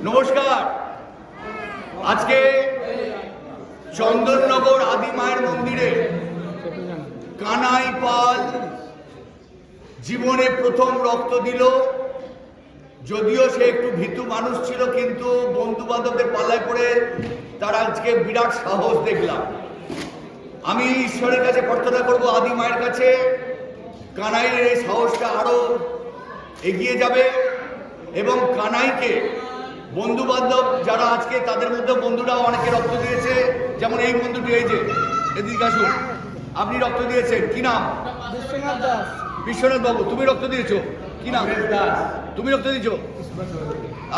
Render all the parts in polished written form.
নমস্কার। আজকে চন্দননগর আদি মায়ের মন্দিরে কানাই পাল জীবনে প্রথম রক্ত দিল। যদিও সে একটু ভীতু মানুষ ছিল, কিন্তু বন্ধু বান্ধবদের পাল্লায় পড়ে তার আজকে বিরাট সাহস দেখলাম। আমি ঈশ্বরের কাছে প্রার্থনা করব, আদি মায়ের কাছে, কানাইয়ের এই সাহসটা আরো এগিয়ে যাবে এবং কানাইকে বন্ধু বান্ধব যারা আজকে, তাদের মধ্যে বন্ধুরাও অনেকে রক্ত দিয়েছে। যেমন এই বন্ধুটি, এই যে এদিকে আসুন, আপনি রক্ত দিয়েছেন, কি নাম? বিশ্বনাথ দাস। বিশ্বনাথ বাবু, তুমি রক্ত দিয়েছো, কি নাম? দাস। তুমি রক্ত দিয়েছো?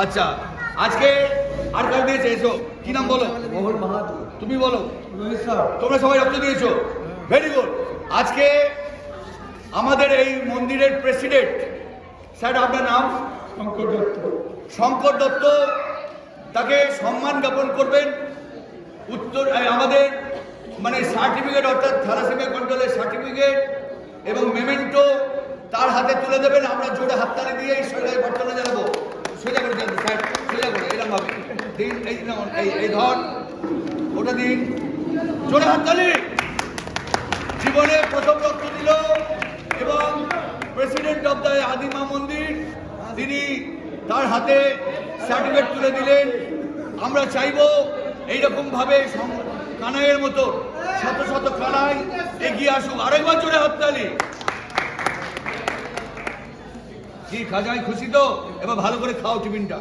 আচ্ছা, আজকে আর কাজ দিয়েছে, এসো, কি নাম বলো? মোহন মাহাতো। তুমি বলো। রোহিত স্যার। তোমরা সবাই রক্ত দিয়েছো, ভেরি গুড। আজকে আমাদের এই মন্দিরের প্রেসিডেন্ট স্যার, আপনার নাম? শঙ্কর দত্ত। শঙ্কর দত্ত, তাকে সম্মান জ্ঞাপন করবেন। উত্তর আমাদের মানে সার্টিফিকেট, অর্থাৎ থ্যালাসেমিয়া কন্ট্রোলের সার্টিফিকেট এবং মেমেন্টো তার হাতে তুলে দেবেন। আমরা জোরে হাততালি দিয়ে ঈশ্বরের প্রার্থনা জানাবো। সোজা করে জানবো স্যার, সোজা করে এরকম ভাবে দিন। এই ধর, ওটা দিন, জোরে হাততালি। জীবনে প্রথম রক্ত দিল এবং প্রেসিডেন্ট অব দ্য আদিমা মন্দির, তিনি তার হাতে সার্টিফিকেট তুলে দিলেন। আমরা চাইব এইরকম ভাবে কানাইয়ের মতো শত শত কানাই এগিয়ে আসুক। আরেকবার জোরে হাততালি। কি খাজাই খুশি তো? এবার ভালো করে খাও টিফিনটা।